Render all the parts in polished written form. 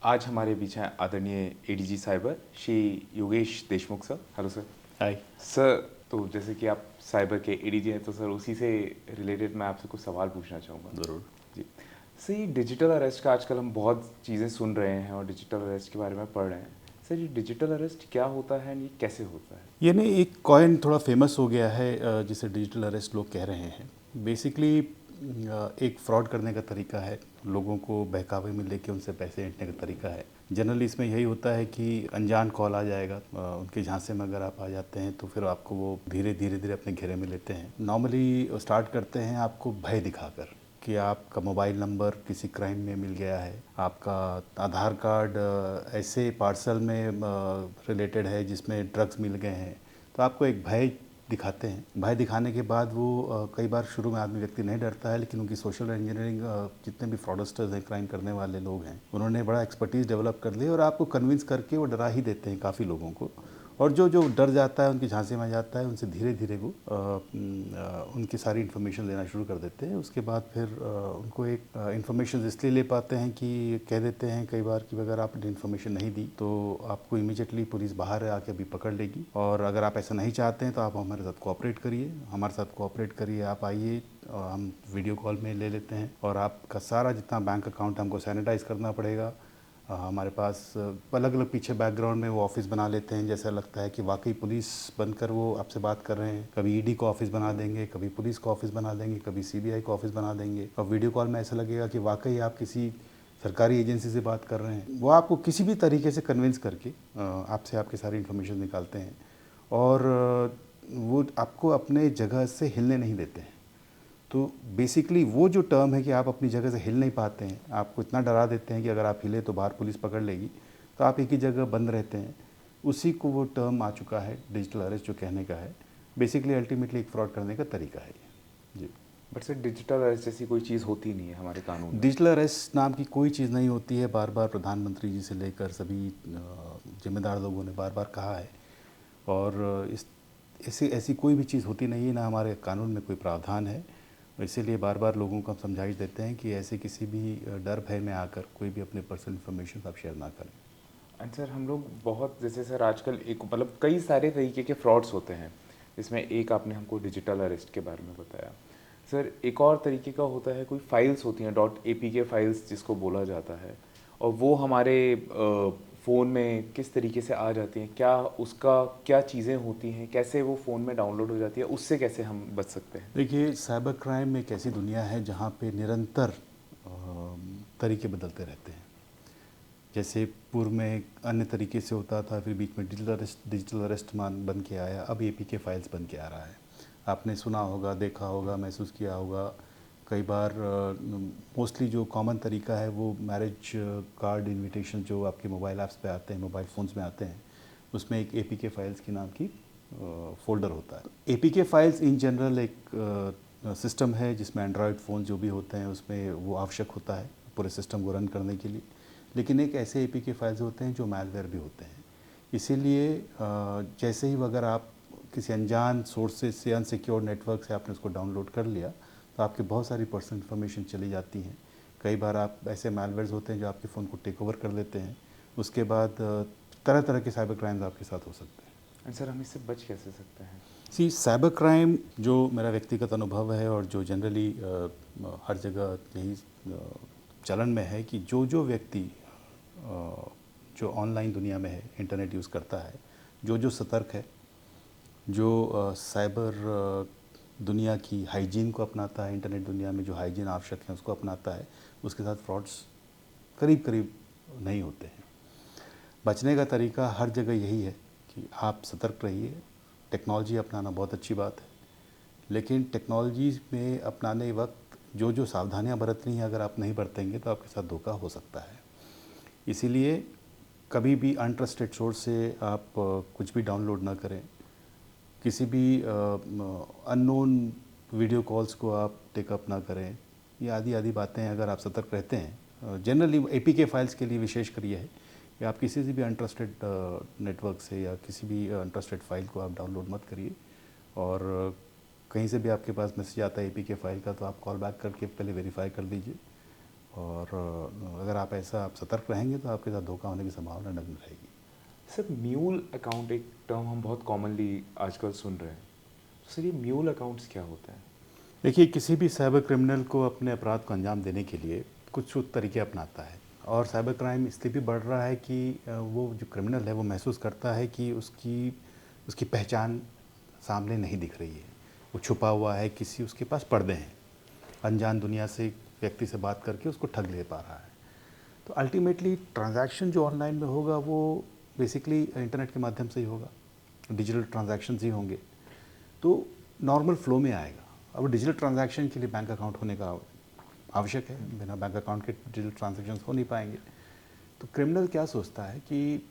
आज हमारे बीच हैं आदरणीय ADG cyber Shri Yogesh Deshmukh sir. Hello sir. Hi. Sir, तो जैसे कि आप साइबर के एडीजी हैं तो सर उसी से रिलेटेड मैं आपसे कुछ सवाल पूछना चाहूँगा। ज़रूर। जी सर, ये डिजिटल अरेस्ट का आजकल हम बहुत चीज़ें सुन रहे हैं और डिजिटल अरेस्ट के बारे में पढ़ रहे हैं। सर, ये डिजिटल अरेस्ट क्या होता है, ये कैसे होता है? ये नहीं, एक कॉइन थोड़ा फेमस हो गया है जिसे डिजिटल अरेस्ट लोग कह रहे हैं। बेसिकली एक फ्रॉड करने का तरीका है, लोगों को बहकावे में लेके उनसे पैसे ऐंठने का तरीका है। जनरली इसमें यही होता है कि अनजान कॉल आ जाएगा, उनके झांसे में अगर आप आ जाते हैं तो फिर आपको वो धीरे धीरे धीरे अपने घेरे में लेते हैं। नॉर्मली स्टार्ट करते हैं आपको भय दिखाकर कि आपका मोबाइल नंबर किसी क्राइम में मिल गया है, आपका आधार कार्ड ऐसे पार्सल में रिलेटेड है जिसमें ड्रग्स मिल गए हैं, तो आपको एक भय दिखाते हैं। भय दिखाने के बाद वो कई बार शुरू में आदमी व्यक्ति नहीं डरता है, लेकिन उनकी सोशल इंजीनियरिंग, जितने भी फ्रॉडस्टर्स हैं, क्राइम करने वाले लोग हैं, उन्होंने बड़ा एक्सपर्टीज़ डेवलप कर ली और आपको कन्विंस करके वो डरा ही देते हैं काफ़ी लोगों को। और जो जो डर जाता है, उनकी झांसे में आ जाता है, उनसे धीरे धीरे वो उनकी सारी इन्फॉर्मेशन लेना शुरू कर देते हैं। उसके बाद फिर उनको एक इन्फॉर्मेशन इसलिए ले पाते हैं कि कह देते हैं कई बार कि अगर आपने इन्फॉर्मेशन नहीं दी तो आपको इमीडिएटली पुलिस बाहर आके अभी पकड़ लेगी, और अगर आप ऐसा नहीं चाहते हैं तो आप हमारे साथ कोऑपरेट करिए, हमारे साथ कोऑपरेट करिए, आप आइए, हम वीडियो कॉल में ले लेते हैं और आपका सारा जितना बैंक अकाउंट हमको सैनिटाइज़ करना पड़ेगा। हमारे पास अलग अलग पीछे बैकग्राउंड में वो ऑफिस बना लेते हैं, जैसा लगता है कि वाकई पुलिस बनकर वो आपसे बात कर रहे हैं। कभी ईडी का ऑफिस बना देंगे, कभी पुलिस का ऑफिस बना देंगे, कभी सीबीआई का ऑफिस बना देंगे, और वीडियो कॉल में ऐसा लगेगा कि वाकई आप किसी सरकारी एजेंसी से बात कर रहे हैं। वो आपको किसी भी तरीके से कन्विंस करके आपसे आपकी सारी इन्फॉर्मेशन निकालते हैं, और वो आपको अपने जगह से हिलने नहीं देते हैं। तो बेसिकली वो जो टर्म है कि आप अपनी जगह से हिल नहीं पाते हैं, आपको इतना डरा देते हैं कि अगर आप हिले तो बाहर पुलिस पकड़ लेगी, तो आप एक ही जगह बंद रहते हैं, उसी को वो टर्म आ चुका है डिजिटल अरेस्ट, जो कहने का है। बेसिकली अल्टीमेटली एक फ्रॉड करने का तरीका है ये। जी। बट सर, डिजिटल अरेस्ट जैसी कोई चीज़ होती नहीं है हमारे कानून में। डिजिटल अरेस्ट नाम की कोई चीज़ नहीं होती है। बार बार प्रधानमंत्री जी से लेकर सभी जिम्मेदार लोगों ने बार बार कहा है, और इस ऐसी ऐसी कोई भी चीज़ होती नहीं है, ना हमारे कानून में कोई प्रावधान है। इसीलिए बार बार लोगों को हम समझाइश देते हैं कि ऐसे किसी भी डर भय में आकर कोई भी अपने पर्सनल इन्फॉर्मेशन आप शेयर ना करें। एंड सर, हम लोग बहुत जैसे सर आजकल एक मतलब कई सारे तरीके के फ्रॉड्स होते हैं, जिसमें एक आपने हमको डिजिटल अरेस्ट के बारे में बताया। सर, एक और तरीके का होता है, कोई फाइल्स होती हैं डॉट APK फाइल्स जिसको बोला जाता है, और वो हमारे फ़ोन में किस तरीके से आ जाती हैं, क्या उसका क्या चीज़ें होती हैं, कैसे वो फ़ोन में डाउनलोड हो जाती है, उससे कैसे हम बच सकते हैं? देखिए, साइबर क्राइम एक ऐसी दुनिया है जहाँ पे निरंतर तरीके बदलते रहते हैं। जैसे पूर्व में एक अन्य तरीके से होता था, फिर बीच में डिजिटल अरेस्ट मान बन के आया, अब APK फाइल्स बन के आ रहा है। आपने सुना होगा, देखा होगा, महसूस किया होगा। कई बार मोस्टली जो कॉमन तरीका है वो मैरिज कार्ड इनविटेशन जो आपके मोबाइल ऐप्स पे आते हैं, मोबाइल फ़ोन्स में आते हैं, उसमें एक APK फाइल्स की नाम की फ़ोल्डर होता है। APK फाइल्स इन जनरल एक सिस्टम है जिसमें एंड्रॉयड फ़ोन जो भी होते हैं उसमें वो आवश्यक होता है पूरे सिस्टम को रन करने के लिए। लेकिन एक ऐसे APK फाइल्स होते हैं जो मैलवेयर भी होते हैं। इसीलिए जैसे ही अगर आप किसी अनजान सोर्सेज से, अनसिक्योर नेटवर्क से आपने उसको डाउनलोड कर लिया, तो आपकी बहुत सारी पर्सनल इन्फॉर्मेशन चली जाती हैं। कई बार आप ऐसे मैलवेयर्स होते हैं जो आपके फ़ोन को टेक ओवर कर लेते हैं। उसके बाद तरह तरह के साइबर क्राइम्स आपके साथ हो सकते हैं। एंड सर, हम इससे बच कैसे सकते हैं? साइबर क्राइम जो मेरा व्यक्तिगत अनुभव है और जो जनरली हर जगह यही चलन में है कि जो जो व्यक्ति जो ऑनलाइन दुनिया में है, इंटरनेट यूज़ करता है, जो जो सतर्क है, जो साइबर दुनिया की हाइजीन को अपनाता है, इंटरनेट दुनिया में जो हाइजीन आवश्यक है उसको अपनाता है, उसके साथ फ्रॉड्स करीब करीब नहीं होते हैं। बचने का तरीका हर जगह यही है कि आप सतर्क रहिए। टेक्नोलॉजी अपनाना बहुत अच्छी बात है, लेकिन टेक्नोलॉजी में अपनाने वक्त जो जो सावधानियां बरतनी है, अगर आप नहीं बरतेंगे तो आपके साथ धोखा हो सकता है। इसीलिए कभी भी अनट्रस्टेड सोर्स से आप कुछ भी डाउनलोड ना करें। किसी भी अननोन वीडियो कॉल्स को आप टेकअप ना करें। ये आदि आदि बातें अगर आप सतर्क रहते हैं, जनरली APK फाइल्स के लिए विशेष कर ये है कि आप किसी से भी अनट्रस्टेड नेटवर्क से या किसी भी अनट्रस्टेड फाइल को आप डाउनलोड मत करिए। और कहीं से भी आपके पास मैसेज आता है APK फाइल का, तो आप कॉल बैक करके पहले वेरीफाई कर लीजिए। और अगर आप ऐसा आप सतर्क रहेंगे तो आपके साथ धोखा होने की संभावना नगण्य रहेगी। सर म्यूल अकाउंट एक टर्म हम बहुत कॉमनली आजकल सुन रहे हैं, तो सर ये म्यूल अकाउंट्स क्या होता है? देखिए, किसी भी साइबर क्रिमिनल को अपने अपराध को अंजाम देने के लिए कुछ तरीके अपनाता है, और साइबर क्राइम इसलिए भी बढ़ रहा है कि वो जो क्रिमिनल है वो महसूस करता है कि उसकी उसकी पहचान सामने नहीं दिख रही है, वो छुपा हुआ है, किसी उसके पास पर्दे हैं, अनजान दुनिया से व्यक्ति से बात करके उसको ठग ले पा रहा है। तो अल्टीमेटली ट्रांजैक्शन जो ऑनलाइन में होगा वो बेसिकली इंटरनेट के माध्यम से ही होगा, डिजिटल ट्रांजैक्शन ही होंगे, तो नॉर्मल फ्लो में आएगा। अब डिजिटल ट्रांजैक्शन के लिए बैंक अकाउंट होने का आवश्यक है, बिना बैंक अकाउंट के डिजिटल ट्रांजैक्शन हो नहीं पाएंगे। तो क्रिमिनल क्या सोचता है कि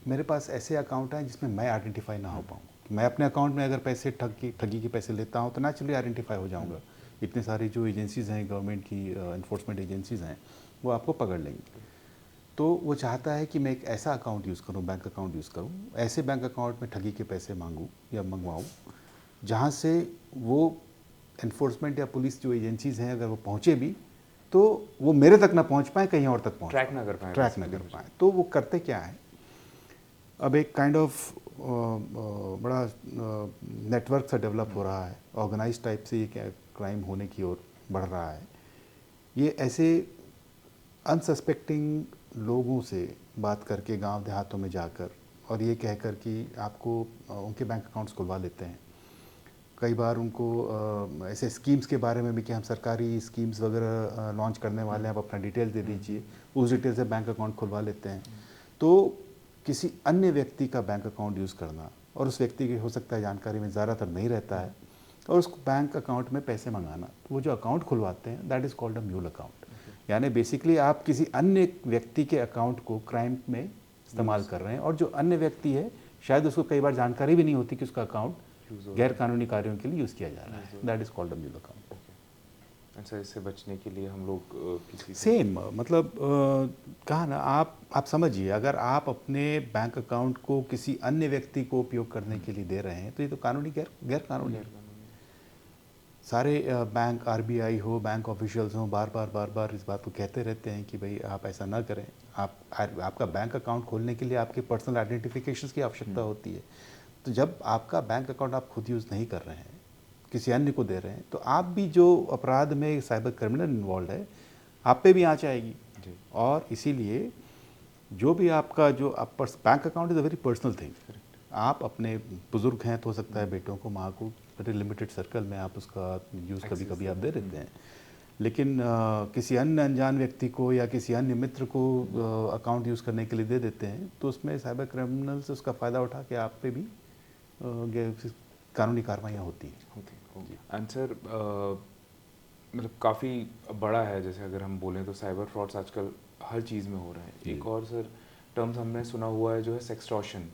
मेरे पास ऐसे अकाउंट हैं जिसमें मैं आइडेंटिफाई ना हो पाऊँ। मैं अपने अकाउंट में अगर पैसे ठगी के पैसे लेता हूँ तो नेचुरली आइडेंटिफाई हो जाऊँगा। इतने सारी जो एजेंसीज़ हैं, गवर्नमेंट की इन्फोर्समेंट एजेंसीज़ हैं, वो आपको पकड़ लेंगी। तो वो चाहता है कि मैं एक ऐसा अकाउंट यूज़ करूँ, बैंक अकाउंट यूज़ करूँ, ऐसे बैंक अकाउंट में ठगी के पैसे मांगूँ या मंगवाऊँ जहाँ से वो इन्फोर्समेंट या पुलिस जो एजेंसीज़ हैं अगर वो पहुँचे भी तो वो मेरे तक ना पहुँच पाए, कहीं और तक पहुँच ट्रैक ना कर पाए, ट्रैक ना कर पाए। तो वो करते क्या है, अब एक काइंड ऑफ बड़ा नेटवर्क सा डेवलप हो रहा है, ऑर्गेनाइज टाइप से ये क्राइम होने की ओर बढ़ रहा है। ये ऐसे अनसस्पेक्टिंग लोगों से बात करके गांव देहातों में जाकर और ये कहकर कि आपको उनके बैंक अकाउंट्स खुलवा लेते हैं। कई बार उनको ऐसे स्कीम्स के बारे में भी कि हम सरकारी स्कीम्स वगैरह लॉन्च करने वाले हैं, आप अपना डिटेल दे दीजिए, उस डिटेल से बैंक अकाउंट खुलवा लेते हैं। तो किसी अन्य व्यक्ति का बैंक अकाउंट यूज़ करना, और उस व्यक्ति की हो सकता है जानकारी में ज़्यादातर नहीं रहता है, और उसको बैंक अकाउंट में पैसे मंगाना, तो वो जो अकाउंट खुलवाते हैं that is called a mule account. यानी बेसिकली आप किसी अन्य व्यक्ति के अकाउंट को क्राइम में इस्तेमाल कर रहे हैं, और जो अन्य व्यक्ति है शायद उसको कई बार जानकारी भी नहीं होती कि उसका अकाउंट गैर कानूनी कार्यों के लिए यूज़ किया जा रहा है। That is called a mule account. अच्छा, इससे बचने के लिए हम लोग किसी सेम मतलब कहा ना, आप समझिए, अगर आप अपने बैंक अकाउंट को किसी अन्य व्यक्ति को उपयोग करने के लिए दे रहे हैं तो ये तो कानूनी गैर कानूनी है। सारे बैंक, आरबीआई हो, बैंक ऑफिशियल्स हो, बार बार इस बात को कहते रहते हैं कि भाई आप ऐसा ना करें। आपका बैंक अकाउंट खोलने के लिए आपके पर्सनल आइडेंटिफिकेशंस की आवश्यकता होती है। तो जब आपका बैंक अकाउंट आप खुद यूज़ नहीं कर रहे हैं, किसी अन्य को दे रहे हैं, तो आप भी जो अपराध में साइबर क्रिमिनल इन्वॉल्व है, आप पे भी आँच आएगी। और इसीलिए जो भी आपका जो bank account is a very personal thing. आप अपने बुज़ुर्ग हैं तो हो सकता है बेटों को, माँ को, वेरी लिमिटेड सर्कल में आप उसका यूज़ कभी कभी आप दे देते हैं, लेकिन किसी अन्य अनजान व्यक्ति को या किसी अन्य मित्र को अकाउंट यूज़ करने के लिए दे देते हैं, तो उसमें साइबर क्रिमिनल्स उसका फ़ायदा उठा के आप पे भी कानूनी कार्रवाइयाँ होती हैं। एंड सर मतलब काफ़ी बड़ा है, जैसे अगर हम बोलें तो साइबर फ्रॉड्स आजकल हर चीज़ में हो रहे हैं। एक और सर टर्म्स हमने सुना हुआ है जो है सेक्सटॉर्शन।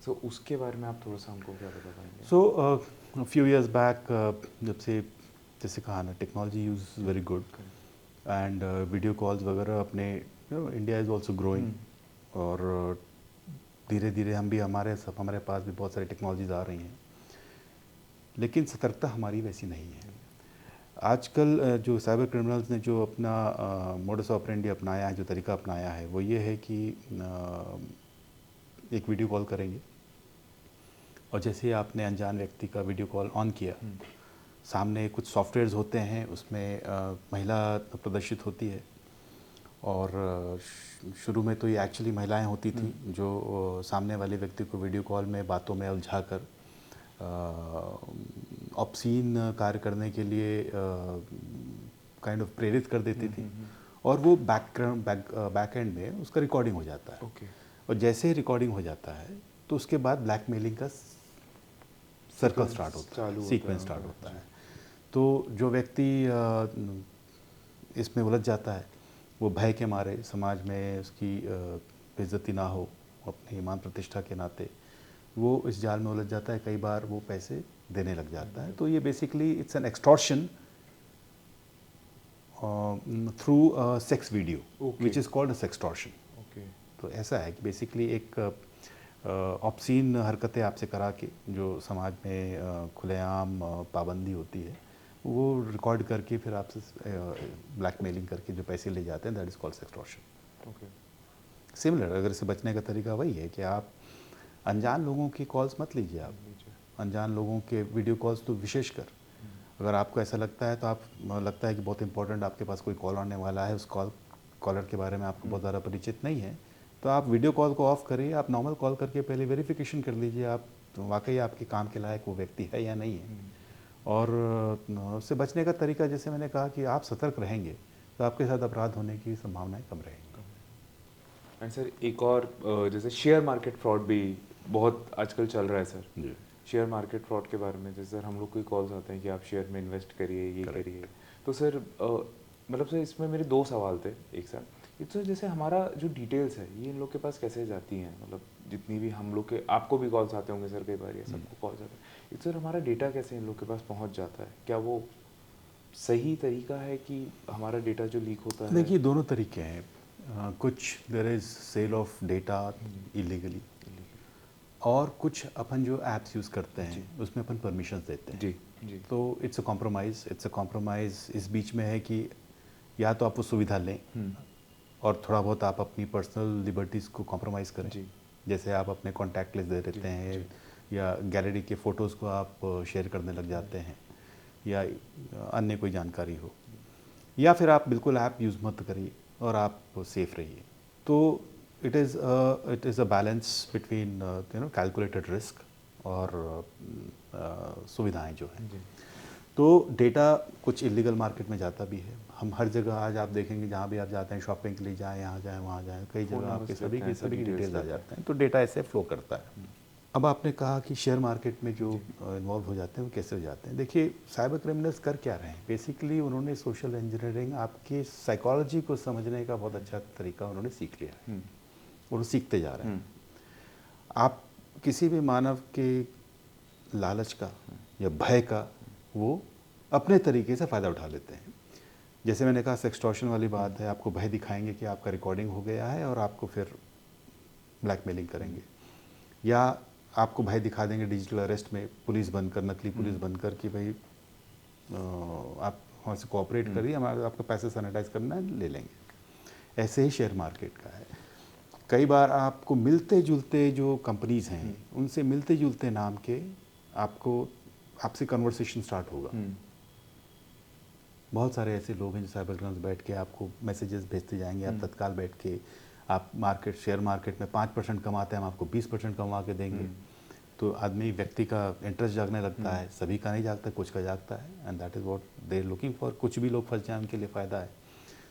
सो उसके बारे में आप थोड़ा सा हमको क्या बता पाएंगे? सो फ्यू इयर्स बैक जब से, जैसे कहा ना, technology use very good, and video calls वगैरह अपने इंडिया इज़ ऑल्सो ग्रोइंग, और धीरे धीरे हम भी हमारे पास भी बहुत सारी टेक्नोलॉजीज आ रही हैं, लेकिन सतर्कता हमारी वैसी नहीं है। आजकल जो साइबर क्रिमिनल्स ने जो अपना मोडस ऑपरेंडी अपनाया है, जो तरीका अपनाया है, वो ये है कि एक वीडियो कॉल करेंगे, और जैसे ही आपने अनजान व्यक्ति का वीडियो कॉल ऑन किया, सामने कुछ सॉफ्टवेयर्स होते हैं, उसमें महिला प्रदर्शित होती है, और शुरू में तो ये एक्चुअली महिलाएं होती थी जो सामने वाले व्यक्ति को वीडियो कॉल में बातों में उलझा कर ऑब्सीन कार्य करने के लिए काइंड ऑफ प्रेरित कर देती थी, और वो बैक एंड में उसका रिकॉर्डिंग हो जाता है। और जैसे ही रिकॉर्डिंग हो जाता है तो उसके बाद ब्लैकमेलिंग का सर्कल स्टार्ट होता है, सीक्वेंस स्टार्ट होता है। तो जो व्यक्ति इसमें उलझ जाता है, वो भय के मारे, समाज में उसकी बेइज्जती ना हो, अपनी ईमान प्रतिष्ठा के नाते वो इस जाल में उलझ जाता है, कई बार वो पैसे देने लग जाता है। तो ये basically it's an extortion through sex video, which is called a sextortion. तो ऐसा है कि बेसिकली एक ऑब्सीन हरकतें आपसे करा के, जो समाज में खुलेआम पाबंदी होती है, वो रिकॉर्ड करके फिर आपसे ब्लैकमेलिंग करके जो पैसे ले जाते हैं, that is called sextortion. Okay. Similar, अगर इससे बचने का तरीका वही है कि आप अनजान लोगों की कॉल्स मत लीजिए। आप लीजिए। अनजान लोगों के वीडियो कॉल्स तो विशेषकर, अगर आपको ऐसा लगता है तो आप लगता है कि बहुत इंपॉर्टेंट आपके पास कोई कॉल आने वाला है, उस कॉलर के बारे में आपको बहुत ज़्यादा परिचित नहीं है, तो आप वीडियो कॉल को ऑफ करिए। आप नॉर्मल कॉल करके पहले वेरिफिकेशन कर लीजिए आप तो वाकई आपके काम के लायक वो व्यक्ति है या नहीं है। और उससे बचने का तरीका, जैसे मैंने कहा कि आप सतर्क रहेंगे तो आपके साथ अपराध होने की संभावनाएं कम रहेंगी। एंड सर एक और जैसे शेयर मार्केट फ्रॉड भी बहुत आजकल चल रहा है सर। जी, शेयर मार्केट फ्रॉड के बारे में जैसे सर हम लोग कोई कॉल्स आते हैं कि आप शेयर में इन्वेस्ट करिए, ये Correct. करिए। तो सर मतलब सर इसमें मेरे दो सवाल थे एक साथ। एक तो जैसे हमारा जो डिटेल्स है ये इन लोग के पास कैसे जाती हैं, मतलब जितनी भी हम लोग के, आपको भी कॉल्स आते होंगे सर कई बार, या सबको कॉल्स आते हैं, एक सर हमारा डेटा कैसे इन लोग के पास पहुंच जाता है? क्या वो सही तरीका है कि हमारा डेटा जो लीक होता है? देखिए दोनों तरीके हैं। कुछ there is sale of data illegally, और कुछ अपन जो ऐप्स यूज़ करते जी। हैं उसमें अपन परमिशंस देते हैं। जी जी। तो इट्स अ कॉम्प्रोमाइज़ इस बीच में है कि या तो आप वो सुविधा लें और थोड़ा बहुत आप अपनी पर्सनल लिबर्टीज़ को कॉम्प्रोमाइज़ करें। जी। जैसे आप अपने कॉन्टैक्ट लिस्ट दे देते हैं, या गैलरी के फ़ोटोज़ को आप शेयर करने लग जाते हैं, या अन्य कोई जानकारी हो, या फिर आप बिल्कुल ऐप यूज़ मत करिए और आप सेफ रहिए। तो it is a balance between calculated risk और सुविधाएं जो हैं। जी। तो डेटा कुछ इलीगल मार्केट में जाता भी है। हम हर जगह आज आप देखेंगे जहाँ भी आप जाते हैं शॉपिंग के लिए, जाएँ यहाँ जाएँ वहाँ जाएँ, कई फ़ोन जगह आपके नंबर्स लेते हैं, सभी की डिटेल्स डिटेल्स आ लेते हैं। जाते हैं, तो डेटा ऐसे फ्लो करता है। अब आपने कहा कि शेयर मार्केट में जो इन्वॉल्व हो जाते हैं वो कैसे हो जाते हैं। देखिए साइबर क्रिमिनल्स कर क्या रहे हैं, बेसिकली उन्होंने सोशल इंजीनियरिंग, आपकी साइकोलॉजी को समझने का बहुत अच्छा तरीका उन्होंने सीख लिया है, और वो सीखते जा रहे हैं। आप किसी भी मानव के लालच का या भय का वो अपने तरीके से फ़ायदा उठा लेते हैं। जैसे मैंने कहा सेक्सटॉर्शन वाली बात है, आपको भय दिखाएंगे कि आपका रिकॉर्डिंग हो गया है और आपको फिर ब्लैकमेलिंग करेंगे, या आपको भय दिखा देंगे डिजिटल अरेस्ट में, पुलिस बनकर, नकली पुलिस बनकर कि भाई आप हमसे कोऑपरेट करिए, हमारा आपका पैसे सैनिटाइज करना है, ले लेंगे। ऐसे ही शेयर मार्केट का है। कई बार आपको मिलते जुलते जो कंपनीज़ हैं उनसे मिलते जुलते नाम के आपसे कन्वर्सेशन स्टार्ट होगा। बहुत सारे ऐसे लोग हैं जो साइबर क्रिमिनल्स बैठ के आपको मैसेजेस भेजते जाएंगे, आप तत्काल बैठ के आप शेयर मार्केट में 5% कमाते हैं, हम आपको 20% कमा के देंगे। तो आदमी, व्यक्ति का इंटरेस्ट जागने लगता है, सभी का नहीं जागता, कुछ का जागता है, and that is what they are looking for. कुछ भी लोग फंस जाए उनके लिए फ़ायदा है।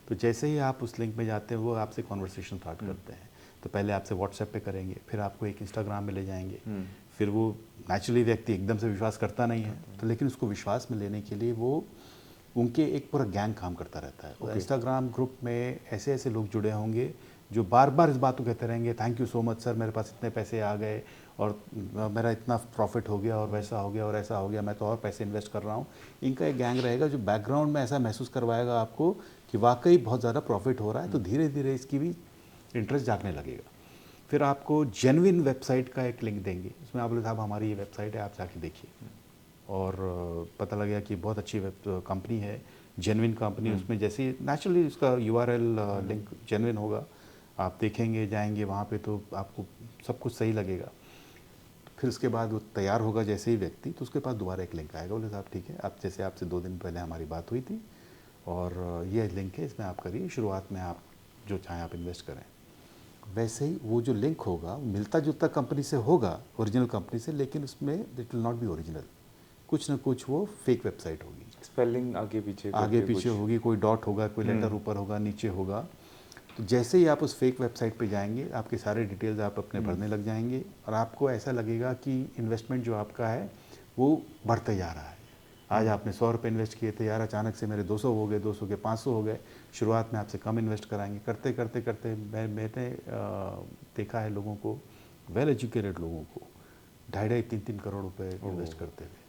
तो जैसे ही आप उस लिंक में जाते हैं वो आपसे कॉन्वर्सेशन स्टार्ट करते हैं। तो पहले आपसे व्हाट्सएप पे करेंगे, फिर आपको एक इंस्टाग्राम में ले जाएंगे, फिर वो नेचुरली व्यक्ति एकदम से विश्वास करता नहीं है, तो लेकिन उसको विश्वास में लेने के लिए वो उनके एक पूरा गैंग काम करता रहता है। तो इंस्टाग्राम ग्रुप में ऐसे ऐसे लोग जुड़े होंगे जो बार बार इस बात को कहते रहेंगे, thank you so much sir, मेरे पास इतने पैसे आ गए और मेरा इतना प्रॉफिट हो गया और वैसा हो गया और ऐसा हो गया, मैं तो और पैसे इन्वेस्ट कर रहा हूँ। इनका एक गैंग रहेगा जो बैकग्राउंड में ऐसा महसूस करवाएगा आपको कि वाकई बहुत ज़्यादा प्रॉफिट हो रहा है, तो धीरे धीरे इसकी भी इंटरेस्ट जागने लगेगा। फिर आपको जेन्युइन वेबसाइट का एक लिंक देंगे, उसमें आप बोले साहब हमारी ये वेबसाइट है, आप जाके देखिए, और पता लग गया कि बहुत अच्छी कंपनी है, जेन्युइन कंपनी। उसमें जैसे नेचुरली उसका यूआरएल लिंक जेन्युइन होगा, आप देखेंगे, जाएंगे वहाँ पे, तो आपको सब कुछ सही लगेगा। फिर उसके बाद वो तैयार होगा जैसे ही व्यक्ति, तो उसके पास दोबारा एक लिंक आएगा, बोले साहब ठीक है, आप जैसे आपसे 2 दिन पहले हमारी बात हुई थी और ये लिंक है, इसमें आप करिए, शुरुआत में आप जो चाहें आप इन्वेस्ट करें। वैसे ही वो जो लिंक होगा मिलता जुलता कंपनी से होगा, ओरिजिनल कंपनी से, लेकिन उसमें it will not be original, कुछ ना कुछ वो फेक वेबसाइट होगी, स्पेलिंग आगे पीछे आगे करके पीछे कुछ। होगी, कोई डॉट होगा, कोई लेटर ऊपर होगा, नीचे होगा। तो जैसे ही आप उस फेक वेबसाइट पे जाएंगे, आपके सारे डिटेल्स आप अपने भरने लग जाएंगे, और आपको ऐसा लगेगा कि इन्वेस्टमेंट जो आपका है वो बढ़ते जा रहा है। आज आपने 100 रुपये इन्वेस्ट किए थे, यार अचानक से मेरे 200 हो गए, 200 के 500 हो गए। शुरुआत में आपसे कम इन्वेस्ट कराएंगे, करते करते करते मैंने देखा है लोगों को, वेल एजुकेटेड लोगों को 2.5-3 करोड़ रुपए इन्वेस्ट करते हुए,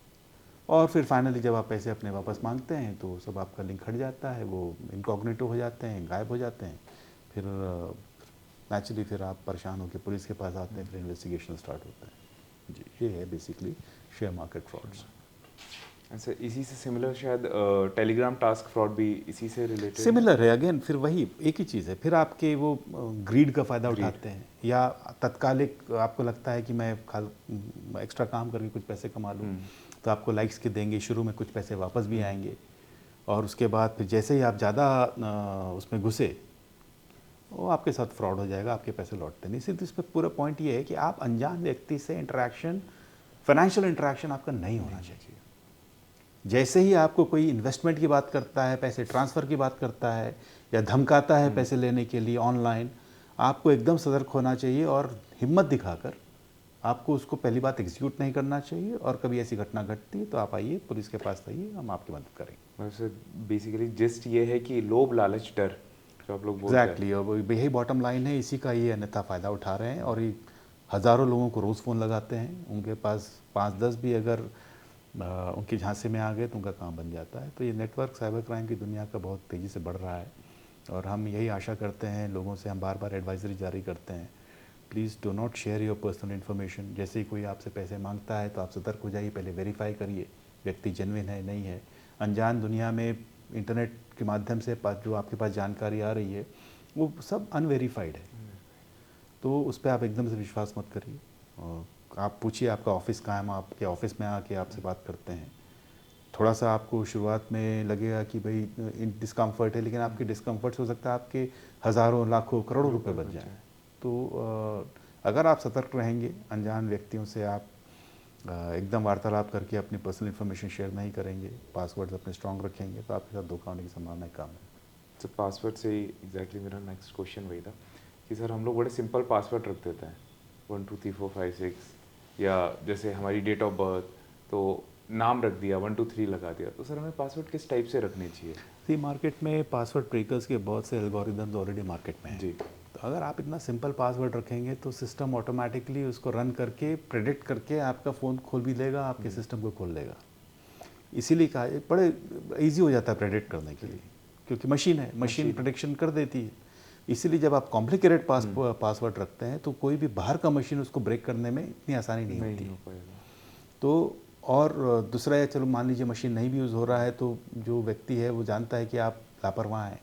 और फिर फाइनली जब आप पैसे अपने वापस मांगते हैं तो सब आपका लिंक हट जाता है, वो इनकॉग्निटो हो जाते हैं, गायब हो जाते हैं। फिर नेचुरली फिर आप परेशान होकर पुलिस के पास आते हैं, फिर इन्वेस्टिगेशन स्टार्ट होता है। जी, ये है बेसिकली शेयर मार्केट फ्रॉड्स। अच्छा, इसी से सिमिलर शायद टेलीग्राम टास्क फ्रॉड भी इसी से रिलेटेड है। सिमिलर है, अगेन फिर वही एक ही चीज़ है, फिर आपके वो ग्रीड का फ़ायदा Greed. उठाते हैं, या तत्कालिक आपको लगता है कि मैं एक्स्ट्रा काम करके कुछ पैसे कमा लूँ, तो आपको लाइक्स के देंगे, शुरू में कुछ पैसे वापस भी आएंगे, और उसके बाद फिर जैसे ही आप ज़्यादा उसमें घुसे, वो आपके साथ फ्रॉड हो जाएगा, आपके पैसे लौटते नहीं। सिर्फ इस पर पूरा पॉइंट ये है कि आप अनजान व्यक्ति से इंटरेक्शन, फाइनेंशियल इंटरेक्शन आपका नहीं होना चाहिए। जैसे ही आपको कोई इन्वेस्टमेंट की बात करता है, पैसे ट्रांसफ़र की बात करता है, या धमकाता है पैसे लेने के लिए ऑनलाइन, आपको एकदम सतर्क होना चाहिए और हिम्मत दिखाकर आपको उसको पहली बात एग्जीक्यूट नहीं करना चाहिए। और कभी ऐसी घटना घटती है तो आप आइए, पुलिस के पास आइए, हम आपकी मदद करेंगे। मतलब सर बेसिकली जिस्ट ये है कि लोभ लालच डर जो आप लोग बोलते हैं। एग्जैक्टली, और यही बॉटम लाइन है, इसी का ये अन्यथा फ़ायदा उठा रहे हैं, और ये हज़ारों लोगों को रोज़ फ़ोन लगाते हैं, उनके पास 5-10 भी अगर उनकी झांसे में आ गए तो उनका काम बन जाता है। तो ये नेटवर्क साइबर क्राइम की दुनिया का बहुत तेज़ी से बढ़ रहा है, और हम यही आशा करते हैं लोगों से, हम बार बार एडवाइजरी जारी करते हैं, please do not share your personal information. जैसे ही कोई आपसे पैसे मांगता है तो आप सतर्क हो जाइए, पहले वेरीफाई करिए व्यक्ति जेन्युइन है नहीं है। अनजान दुनिया में इंटरनेट के माध्यम से जो आपके पास जानकारी आ रही है वो सब अनवेरीफाइड है, तो उस पर आप एकदम से विश्वास मत करिए। और आप पूछिए आपका ऑफिस कहाँ है, हम आपके ऑफिस में आके आपसे बात करते हैं। थोड़ा सा आपको शुरुआत में लगेगा कि भाई डिस्कम्फर्ट है, लेकिन आपके डिस्कम्फर्ट से हो सकता है आपके हज़ारों लाखों करोड़ों रुपए बच जाएं। तो अगर आप सतर्क रहेंगे, अनजान व्यक्तियों से आप एकदम वार्तालाप करके अपनी पर्सनल इन्फॉर्मेशन शेयर नहीं करेंगे, पासवर्ड्स अपने स्ट्रॉन्ग रखेंगे, तो आपके साथ धोखा होने की संभावना कम है। सर पासवर्ड से ही एग्जैक्टली मेरा नेक्स्ट क्वेश्चन वही था कि सर हम लोग बड़े सिंपल पासवर्ड रख देते हैं 1 2 3 4 5 6, या जैसे हमारी डेट ऑफ बर्थ तो नाम रख दिया 1 2 3 लगा दिया। तो सर हमें पासवर्ड किस टाइप से रखने चाहिए? सी मार्केट में पासवर्ड ब्रेकर्स के बहुत से एल्गोरिदम्स ऑलरेडी मार्केट में हैं जी। तो अगर आप इतना सिंपल पासवर्ड रखेंगे तो सिस्टम ऑटोमेटिकली उसको रन करके प्रेडिक्ट करके आपका फ़ोन खोल भी लेगा, आपके सिस्टम को खोल लेगा। इसीलिए कहा बड़े इजी हो जाता है प्रेडिक्ट करने के लिए, क्योंकि मशीन है, मशीन प्रेडिक्शन कर देती है। इसीलिए जब आप कॉम्प्लिकेटेड पासवर्ड रखते हैं तो कोई भी बाहर का मशीन उसको ब्रेक करने में इतनी आसानी नहीं होती हो है। पाएगा। तो और दूसरा है, चलो मान लीजिए मशीन नहीं भी यूज़ हो रहा है तो जो व्यक्ति है वो जानता है कि आप लापरवाह हैं,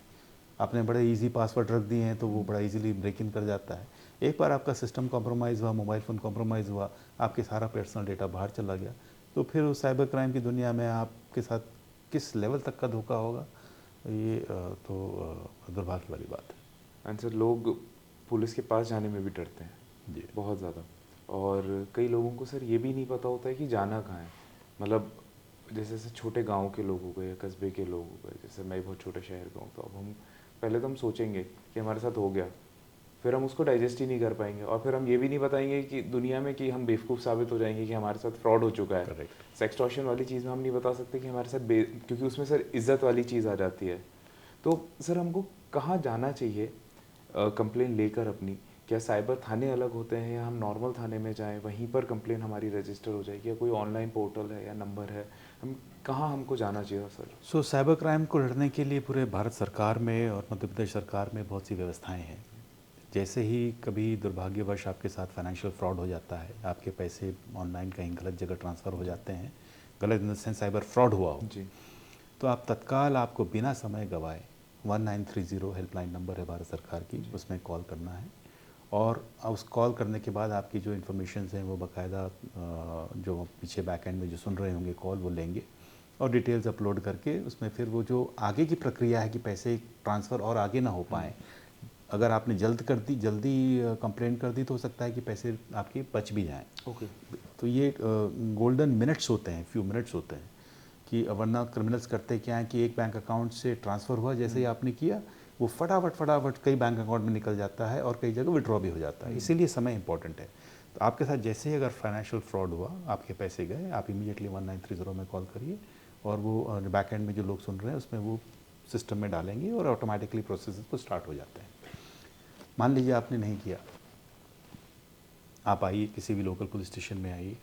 आपने बड़े इजी पासवर्ड रख दिए हैं, तो वो बड़ा इजीली ब्रेक इन कर जाता है। एक बार आपका सिस्टम कॉम्प्रोमाइज़ हुआ, मोबाइल फ़ोन कॉम्प्रोमाइज़ हुआ, आपके सारा पर्सनल डेटा बाहर चला गया, तो फिर उस साइबर क्राइम की दुनिया में आपके साथ किस लेवल तक का धोखा होगा, ये दुर्भाग्य वाली बात है। एंड सर लोग पुलिस के पास जाने में भी डरते हैं जी, बहुत ज़्यादा। और कई लोगों को सर ये भी नहीं पता होता है कि जाना कहाँ है। मतलब जैसे छोटे गांव के लोग हो गए या कस्बे के लोग हो गए, जैसे मैं बहुत छोटे शहर का हूँ, तो अब हम पहले तो हम सोचेंगे कि हमारे साथ हो गया, फिर हम उसको डाइजेस्ट ही नहीं कर पाएंगे, और फिर हम ये भी नहीं बताएंगे कि दुनिया में कि हम बेवकूफ़ साबित हो जाएंगे कि हमारे साथ फ्रॉड हो चुका है। करेक्ट। सेक्सटॉर्शन वाली चीज़ में हम नहीं बता सकते कि हमारे साथ क्योंकि उसमें सर इज्जत वाली चीज़ आ जाती है। तो सर हमको कहाँ जाना चाहिए कंप्लेन लेकर अपनी? क्या साइबर थाने अलग होते हैं या हम नॉर्मल थाने में जाएं, वहीं पर कंप्लेन हमारी रजिस्टर हो जाएगी, या कोई ऑनलाइन पोर्टल है या नंबर है, हम कहाँ हमको जाना चाहिए सर? साइबर क्राइम को लड़ने के लिए पूरे भारत सरकार में और मध्य प्रदेश सरकार में बहुत सी व्यवस्थाएं हैं। जैसे ही कभी दुर्भाग्यवश आपके साथ फाइनेंशियल फ्रॉड हो जाता है, आपके पैसे ऑनलाइन कहीं गलत जगह ट्रांसफ़र हो जाते हैं, गलत in the sense cyber fraud हुआ हो, जी। तो आप तत्काल, आपको बिना समय गवाए 1930 हेल्पलाइन नंबर है भारत सरकार की, उसमें कॉल करना है। और उस कॉल करने के बाद आपकी जो इन्फॉर्मेशन हैं वो बाकायदा जो पीछे बैक एंड में जो सुन रहे होंगे कॉल, वो लेंगे और डिटेल्स अपलोड करके उसमें फिर वो जो आगे की प्रक्रिया है कि पैसे ट्रांसफ़र और आगे ना हो पाएँ, अगर आपने जल्दी कंप्लेन कर दी तो हो सकता है कि पैसे आपके बच भी जाएं। ओके। तो ये गोल्डन मिनट्स होते हैं, फ्यू मिनट्स होते हैं, कि वरना क्रिमिनल्स करते क्या है कि एक बैंक अकाउंट से ट्रांसफ़र हुआ, जैसे ही आपने किया वो फटाफट कई बैंक अकाउंट में निकल जाता है और कई जगह विड्रॉ भी हो जाता है। इसीलिए समय इंपॉर्टेंट है। तो आपके साथ जैसे ही अगर फाइनेंशियल फ्रॉड हुआ, आपके पैसे गए, आप इमीडिएटली 1930 में कॉल करिए, और वो बैक एंड में जो लोग सुन रहे हैं उसमें वो सिस्टम में डालेंगे और ऑटोमेटिकली प्रोसेस को स्टार्ट हो जाते हैं। मान लीजिए आपने नहीं किया, आप आइए किसी भी लोकल पुलिस स्टेशन में आइए,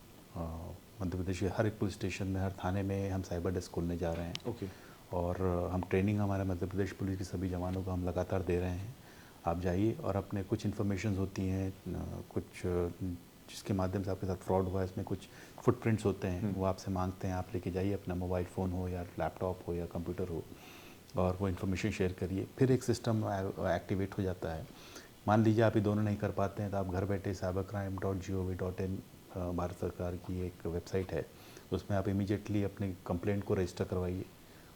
मध्य प्रदेश के हर एक पुलिस स्टेशन में, हर थाने में हम साइबर डेस्क खोलने जा रहे हैं। ओके। और हम ट्रेनिंग हमारे मध्य प्रदेश पुलिस के सभी जवानों को हम लगातार दे रहे हैं। आप जाइए और अपने कुछ इन्फॉर्मेशन होती हैं, कुछ जिसके माध्यम से आपके साथ फ्रॉड हुआ है, इसमें कुछ फुटप्रिंट्स होते हैं, वो आपसे मांगते हैं, आप लेके जाइए अपना मोबाइल फ़ोन हो या लैपटॉप हो या कंप्यूटर हो और वो इन्फॉर्मेशन शेयर करिए। फिर एक सिस्टम एक्टिवेट हो जाता है। मान लीजिए आप ये दोनों नहीं कर पाते हैं, तो आप घर बैठे cybercrime.gov.in भारत सरकार की एक वेबसाइट है, उसमें आप इमीडिएटली अपने कंप्लेंट को रजिस्टर करवाइए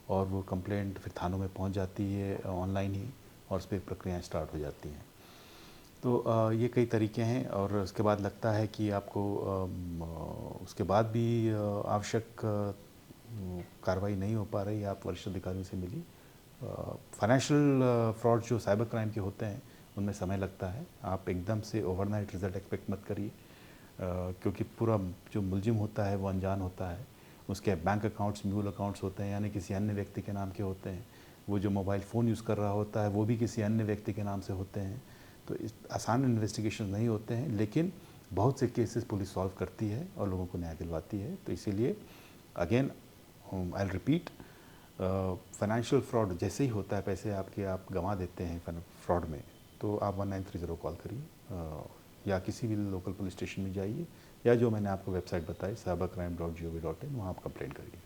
और वो कंप्लेंट फिर थानों में पहुंच जाती है ऑनलाइन ही, और उस पर प्रक्रियाएँ स्टार्ट हो जाती हैं। तो ये कई तरीके हैं, और उसके बाद लगता है कि आपको उसके बाद भी आवश्यक कार्रवाई नहीं हो पा रही, आप वरिष्ठ अधिकारियों से मिली। फाइनेंशियल फ्रॉड जो साइबर क्राइम के होते हैं उनमें समय लगता है, आप एकदम से ओवरनाइट रिजल्ट एक्सपेक्ट मत करिए, क्योंकि पूरा जो मुलजिम होता है वो अनजान होता है, उसके बैंक अकाउंट्स म्यूल अकाउंट्स होते हैं, यानी किसी अन्य व्यक्ति के नाम के होते हैं, वो जो मोबाइल फ़ोन यूज़ कर रहा होता है वो भी किसी अन्य व्यक्ति के नाम से होते हैं। तो इस आसान इन्वेस्टिगेशन नहीं होते हैं, लेकिन बहुत से केसेस पुलिस सॉल्व करती है और लोगों को न्याय दिलवाती है। तो इसीलिए again I will repeat, financial fraud जैसे ही होता है, पैसे आपके आप गंवा देते हैं फ्रॉड में, तो आप 1930 कॉल करिए, या किसी भी लोकल पुलिस स्टेशन में जाइए, या जो मैंने आपको वेबसाइट बताई cybercrime.gov.in, वहाँ आप कंप्लेंट करिए।